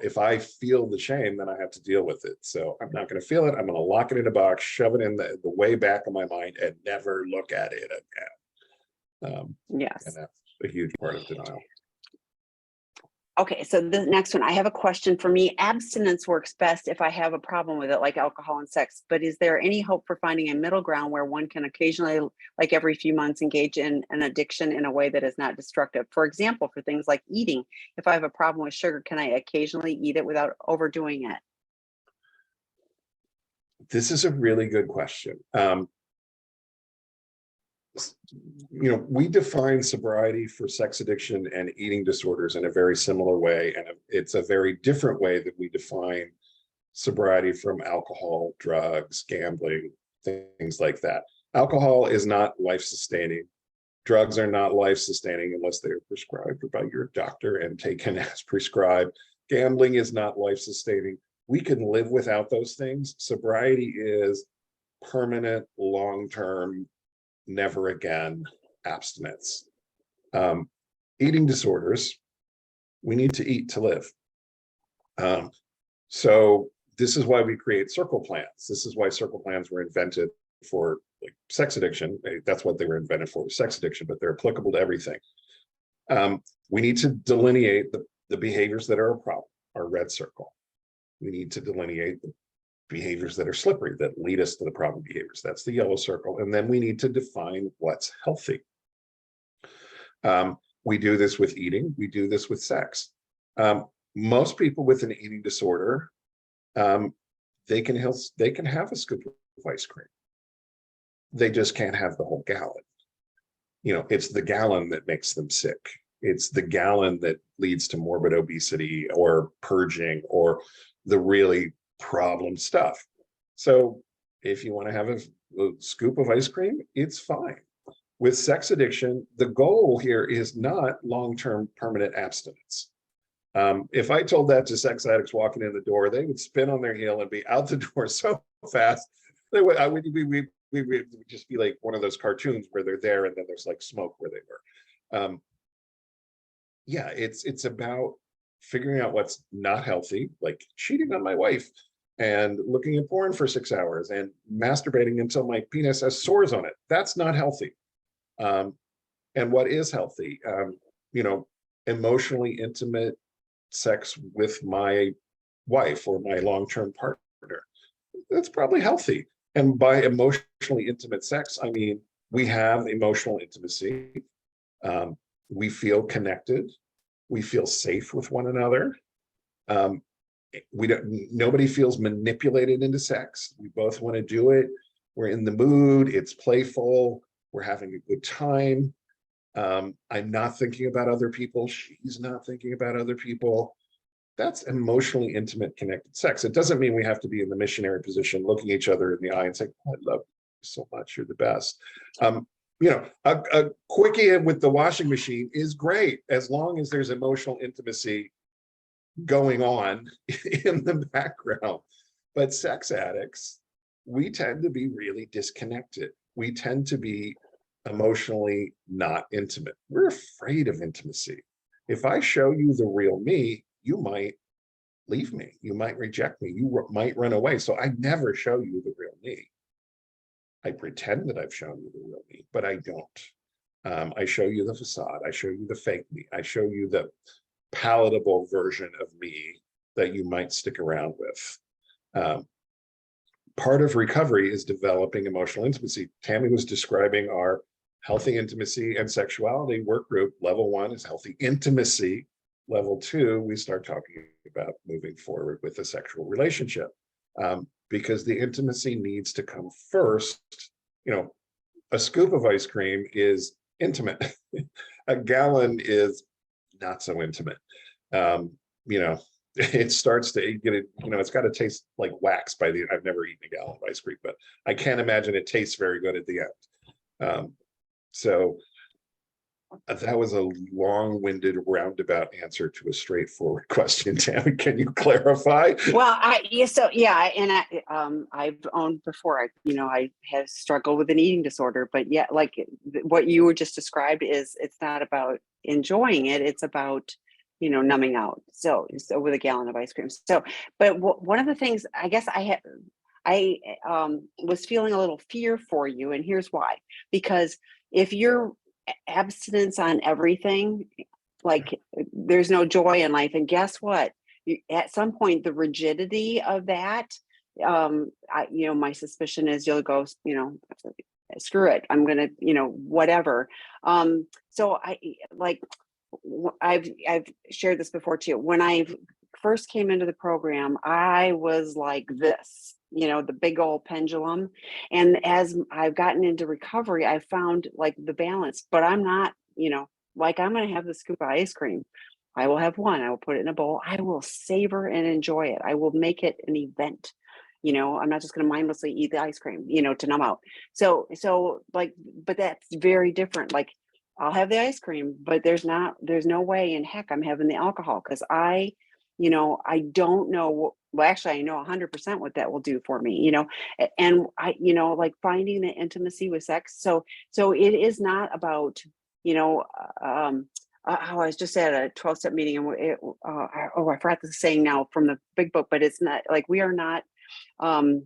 Speaker 1: If I feel the shame, then I have to deal with it. So I'm not going to feel it. I'm going to lock it in a box, shove it in the way back of my mind, and never look at it again.
Speaker 2: Yes.
Speaker 1: And that's a huge part of denial.
Speaker 2: Okay, so the next one, I have a question. For me, abstinence works best if I have a problem with it, like alcohol and sex. But is there any hope for finding a middle ground where one can occasionally, like every few months, engage in an addiction in a way that is not destructive? For example, for things like eating, if I have a problem with sugar, can I occasionally eat it without overdoing it?
Speaker 1: This is a really good question. we define sobriety for sex addiction and eating disorders in a very similar way. And it's a very different way that we define sobriety from alcohol, drugs, gambling, things like that. Alcohol is not life-sustaining. Drugs are not life-sustaining unless they are prescribed by your doctor and taken as prescribed. Gambling is not life-sustaining. We can live without those things. Sobriety is permanent, long-term, never again abstinence. Eating disorders, we need to eat to live. So this is why we create circle plans. This is why circle plans were invented for like sex addiction. That's what they were invented for, sex addiction, but they're applicable to everything. We need to delineate the behaviors that are a problem, our red circle. We need to delineate the behaviors that are slippery, that lead us to the problem behaviors. That's the yellow circle. And then we need to define what's healthy. We do this with eating. We do this with sex. Most people with an eating disorder, they can have a scoop of ice cream. They just can't have the whole gallon. It's the gallon that makes them sick. It's the gallon that leads to morbid obesity or purging or the really problem stuff. So if you want to have a scoop of ice cream, it's fine. With sex addiction, the goal here is not long-term permanent abstinence. If I told that to sex addicts walking in the door, they would spin on their heel and be out the door so fast. We would just be like one of those cartoons where they're there and then there's like smoke where they were. Yeah, it's about figuring out what's not healthy, like cheating on my wife and looking at porn for 6 hours and masturbating until my penis has sores on it. That's not healthy. And what is healthy? Emotionally intimate sex with my wife or my long-term partner. That's probably healthy. And by emotionally intimate sex, I mean, we have emotional intimacy. We feel connected. We feel safe with one another. Nobody feels manipulated into sex. We both want to do it. We're in the mood. It's playful. We're having a good time. I'm not thinking about other people. She's not thinking about other people. That's emotionally intimate, connected sex. It doesn't mean we have to be in the missionary position, looking each other in the eye and saying, oh, I love you so much. You're the best. A quickie with the washing machine is great as long as there's emotional intimacy going on in the background. But sex addicts, we tend to be really disconnected. We tend to be emotionally not intimate. We're afraid of intimacy. If I show you the real me, you might leave me. You might reject me. You might run away. So I never show you the real me. I pretend that I've shown you the real me, but I don't. I show you the facade. I show you the fake me. I show you the palatable version of me that you might stick around with. Part of recovery is developing emotional intimacy. Tami was describing our healthy intimacy and sexuality work group. Level 1 is healthy intimacy. Level 2, we start talking about moving forward with a sexual relationship. Because the intimacy needs to come first. A scoop of ice cream is intimate. A gallon is not so intimate. It starts to get it, it's got to taste like wax by the end. I've never eaten a gallon of ice cream, but I can't imagine it tastes very good at the end. So that was a long-winded roundabout answer to a straightforward question. Tami, can you clarify?
Speaker 2: Well, I've owned before. I have struggled with an eating disorder, but yeah, like what you were just described it's not about enjoying it; it's about numbing out. So with a gallon of ice cream. So, but one of the things I guess I was feeling a little fear for you, and here's why: because if you're abstinence on everything, like there's no joy in life, and guess what, at some point the rigidity of that, my suspicion is you'll go, screw it, I'm gonna, whatever. So I've shared this before too. When I first came into the program, I was like this, the big old pendulum. And as I've gotten into recovery, I found like the balance, but I'm not, like I'm going to have the scoop of ice cream. I will have one, I will put it in a bowl. I will savor and enjoy it. I will make it an event. I'm not just going to mindlessly eat the ice cream, to numb out. So like, but that's very different. Like I'll have the ice cream, but there's no way in heck I'm having the alcohol, because I don't know. Well, actually, I know 100% what that will do for me, and I, like finding the intimacy with sex. So it is not about, I was just at a 12-step meeting, and I forgot the saying now from the big book, but it's not like we are not I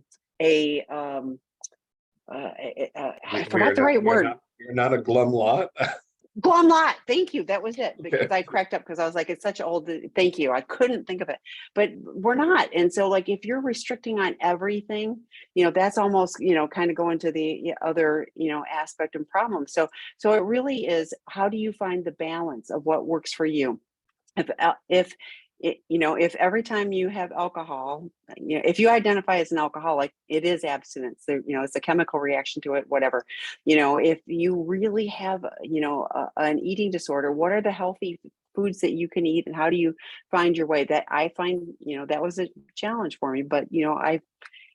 Speaker 2: forgot the right word.
Speaker 1: You're not a glum lot.
Speaker 2: Glum lot. Thank you. That was it, because
Speaker 1: Okay.
Speaker 2: I cracked up because I was like, it's such old. Thank you. I couldn't think of it, but we're not. And so like, if you're restricting on everything, that's almost, kind of going to the other, aspect and problem. So it really is, how do you find the balance of what works for you? If every time you have alcohol, if you identify as an alcoholic, it is abstinence. There, it's a chemical reaction to it, whatever. If you really have, an eating disorder, what are the healthy foods that you can eat, and how do you find your way? That I find, that was a challenge for me, but I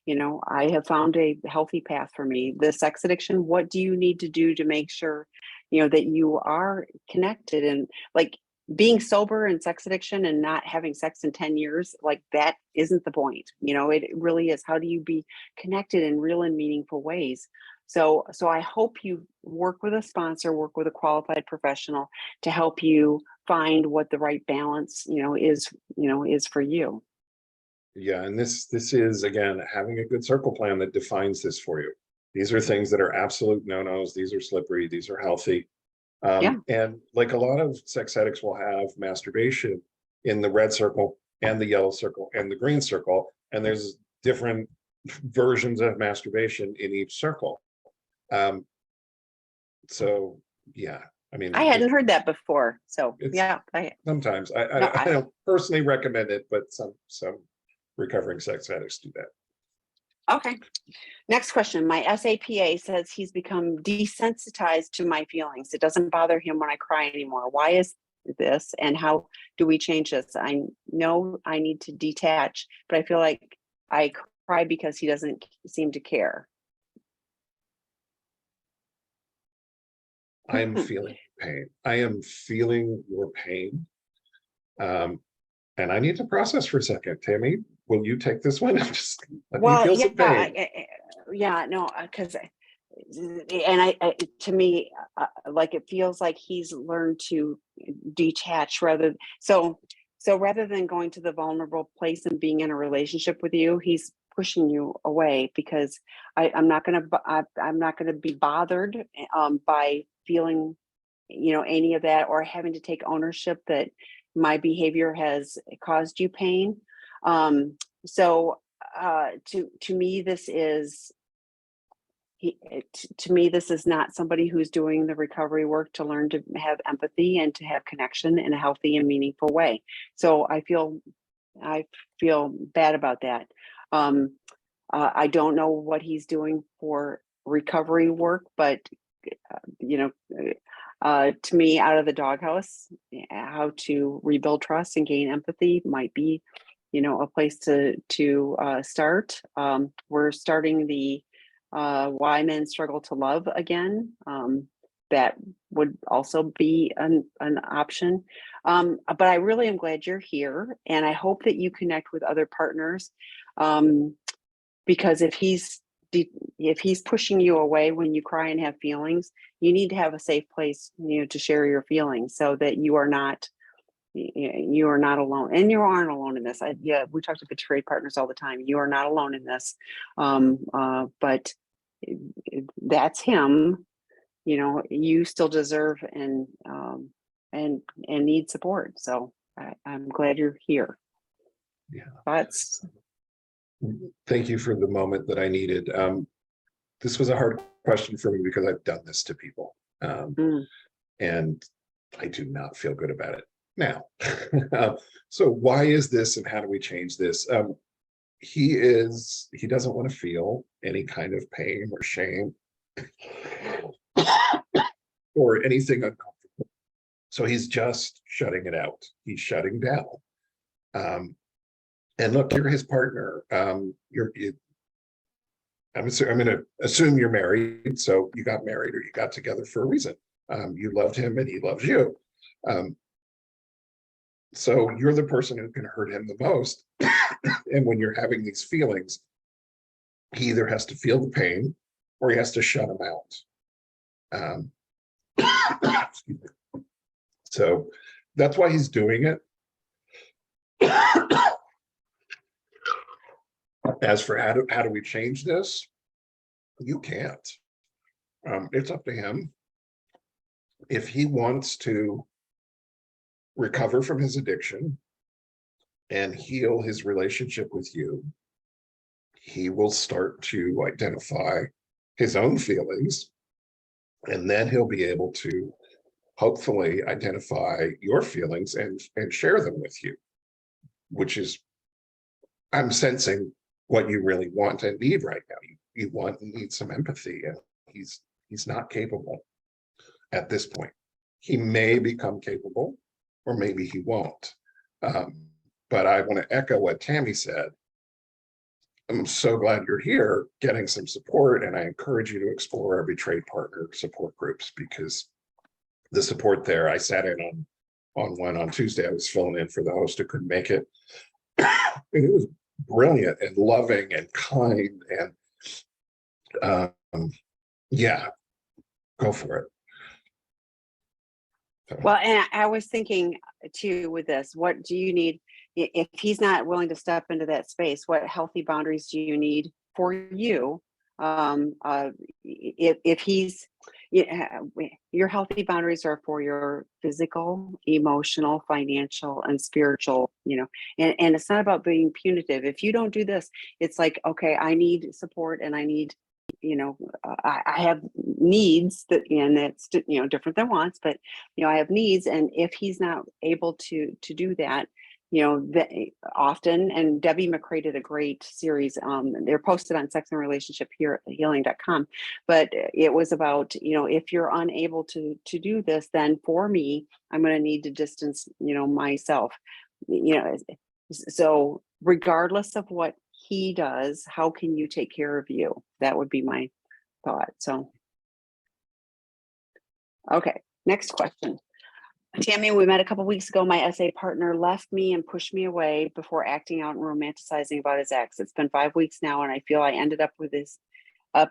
Speaker 2: have found a healthy path for me. The sex addiction, what do you need to do to make sure, that you are connected? And like, being sober and sex addiction and not having sex in 10 years, like that isn't the point. It really is, how do you be connected in real and meaningful ways? So I hope you work with a sponsor, work with a qualified professional to help you find what the right balance, is for you.
Speaker 1: Yeah, and this is, again, having a good circle plan that defines this for you. These are things that are absolute no-nos. These are slippery. These are healthy.
Speaker 2: Yeah.
Speaker 1: And like a lot of sex addicts will have masturbation in the red circle and the yellow circle and the green circle, and there's different versions of masturbation in each circle. So yeah, I mean,
Speaker 2: I hadn't heard that before. So yeah,
Speaker 1: sometimes I don't personally recommend it, but some recovering sex addicts do that.
Speaker 2: Okay. Next question. My SAPA says he's become desensitized to my feelings. It doesn't bother him when I cry anymore. Why is this, and how do we change this? I know I need to detach, but I feel like I cry because he doesn't seem to care.
Speaker 1: I am feeling pain. I am feeling your pain. And I need to process for a second. Tammy, will you take this one? Just let me feel some pain.
Speaker 2: No, because to me, like it feels like he's learned to detach so rather than going to the vulnerable place and being in a relationship with you, he's pushing you away, because I'm not gonna be bothered by feeling any of that, or having to take ownership that my behavior has caused you pain. To me, this is not somebody who's doing the recovery work to learn to have empathy and to have connection in a healthy and meaningful way. So I feel bad about that. I don't know what he's doing for recovery work, but to me, out of the doghouse, how to rebuild trust and gain empathy might be, a place to start. We're starting the Why Men Struggle to Love again. That would also be an option. But I really am glad you're here, and I hope that you connect with other partners, because if he's pushing you away when you cry and have feelings, you need to have a safe place, to share your feelings, so that you are not alone, and you aren't alone in this. We talk to betrayed partners all the time. You are not alone in this. But that's him. You still deserve and need support. So I'm glad you're here.
Speaker 1: Yeah. Thank you for the moment that I needed. This was a hard question for me, because I've done this to people, and I do not feel good about it now. So why is this, and how do we change this? he doesn't want to feel any kind of pain or shame or anything uncomfortable. So he's just shutting it out. He's shutting down. And look, you're his partner. I'm going to assume you're married. So you got married or you got together for a reason. You loved him and he loves you. So you're the person who can hurt him the most. And when you're having these feelings, he either has to feel the pain or he has to shut them out. Excuse me. So that's why he's doing it. As for how do we change this? You can't. It's up to him. If he wants to recover from his addiction and heal his relationship with you, he will start to identify his own feelings, and then he'll be able to hopefully identify your feelings and share them with you, which is, I'm sensing what you really want and need right now. You want and need some empathy, and he's not capable at this point. He may become capable, or maybe he won't. But I want to echo what Tami said. I'm so glad you're here getting some support, and I encourage you to explore our betrayed partner support groups, because the support there, I sat in on one on Tuesday. I was filling in for the host who couldn't make it. And it was brilliant and loving and kind, and yeah, go for it. So.
Speaker 2: Well, and I was thinking too with this, what do you need if he's not willing to step into that space? What healthy boundaries do you need for you? If he's, your healthy boundaries are for your physical, emotional, financial, and spiritual, and it's not about being punitive. If you don't do this, it's like, okay, I need support and I need, I have needs that, and it's, different than wants, but, I have needs. And if he's not able to do that, that often, and Debbie McCrae did a great series. They're posted on sex and relationship here at healing.com, but it was about, if you're unable to do this, then for me, I'm going to need to distance, myself, so regardless of what he does, how can you take care of you? That would be my thought. So, okay, next question. Tami, we met a couple weeks ago. My SA partner left me and pushed me away before acting out and romanticizing about his ex. It's been 5 weeks now, and I feel I ended up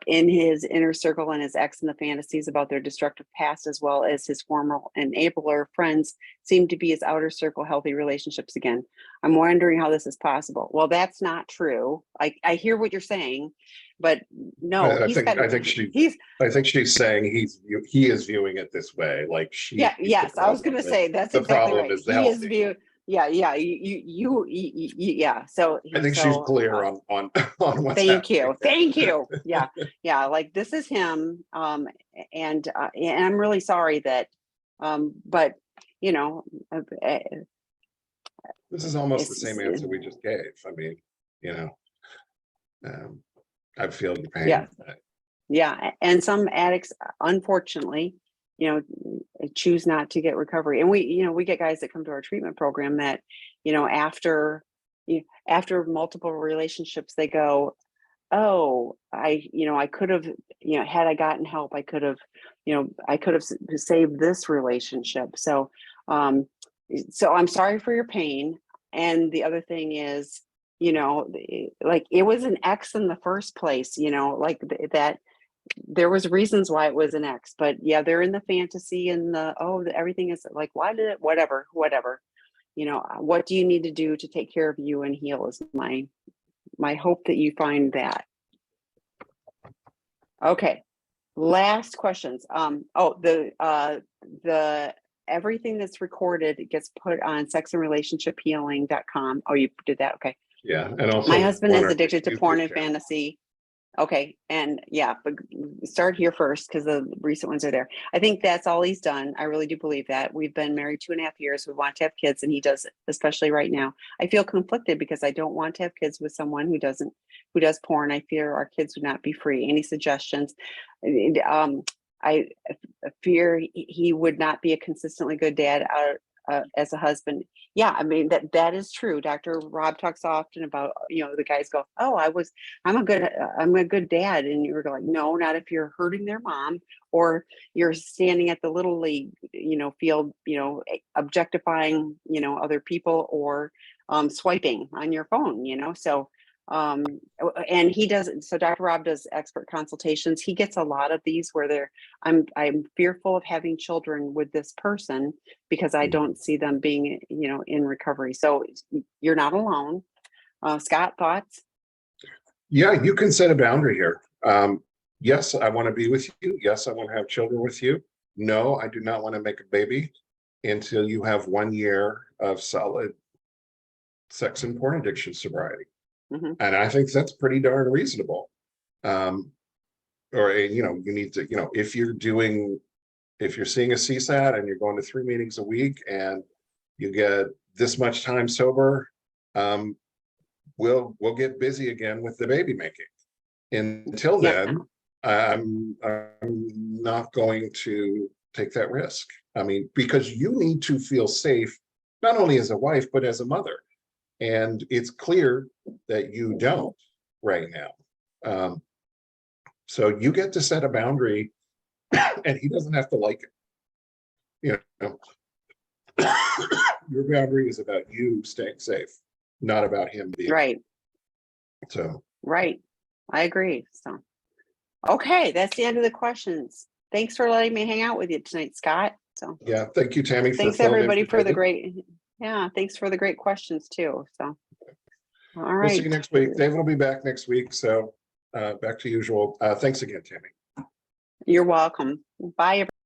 Speaker 2: in his inner circle and his ex, and the fantasies about their destructive past, as well as his former enabler friends, seem to be his outer circle healthy relationships again. I'm wondering how this is possible. Well, that's not true. I hear what you're saying, but no,
Speaker 1: I think she's saying he is viewing it this way, like she.
Speaker 2: Yes, I was going to say that's exactly right.
Speaker 1: Is
Speaker 2: he is viewed. Yeah. Yeah. So
Speaker 1: I think she's clear on what's
Speaker 2: thank you. Yeah. Like this is him. And I'm really sorry that, but
Speaker 1: this is almost the same answer we just gave. I mean, I feel your pain.
Speaker 2: Yeah. And some addicts, unfortunately, choose not to get recovery. And we get guys that come to our treatment program that, after multiple relationships, they go, oh, I could have, had I gotten help, I could have saved this relationship. So I'm sorry for your pain. And the other thing is, like it was an ex in the first place, like that. There was reasons why it was an ex, but yeah, they're in the fantasy and everything is like, why did it, whatever, what do you need to do to take care of you and heal is my hope that you find that. Okay. Last questions. The everything that's recorded gets put on sexandrelationshiphealing.com. Oh, you did that. Okay.
Speaker 1: Yeah. And also
Speaker 2: my husband is addicted to porn and fantasy. Okay, and yeah, but start here first because the recent ones are there. I think that's all he's done. I really do believe that. We've been married 2.5 years. We want to have kids, and he does it, especially right now. I feel conflicted because I don't want to have kids with someone who does porn. I fear our kids would not be free. Any suggestions? I fear he would not be a consistently good dad as a husband. Yeah, I mean that is true. Dr. Rob talks often about, the guys go, oh, I'm a good dad, and you're like, no, not if you're hurting their mom, or you're standing at the little league, field, objectifying, other people, or swiping on your phone, so and he does. So Dr. Rob does expert consultations. He gets a lot of these where I'm fearful of having children with this person because I don't see them being, in recovery. So you're not alone. Scott, thoughts?
Speaker 1: Yeah, you can set a boundary here. Yes, I want to be with you. Yes, I want to have children with you. No, I do not want to make a baby until you have 1 year of solid sex and porn addiction sobriety.
Speaker 2: Mm-hmm.
Speaker 1: And I think that's pretty darn reasonable. You need to, if you're seeing a CSAT and you're going to 3 meetings a week and you get this much time sober, we'll get busy again with the baby making. Until then, I'm not going to take that risk. I mean, because you need to feel safe, not only as a wife, but as a mother. And it's clear that you don't right now. So you get to set a boundary and he doesn't have to like it. Your boundary is about you staying safe, not about him being
Speaker 2: right.
Speaker 1: So
Speaker 2: right. I agree. So okay, that's the end of the questions. Thanks for letting me hang out with you tonight, Scott. So
Speaker 1: yeah, thank you, Tammy.
Speaker 2: Thanks everybody for the great thanks for the great questions too. So all right.
Speaker 1: We'll see you next week. David will be back next week. So back to usual. Thanks again, Tammy.
Speaker 2: You're welcome. Bye, everybody.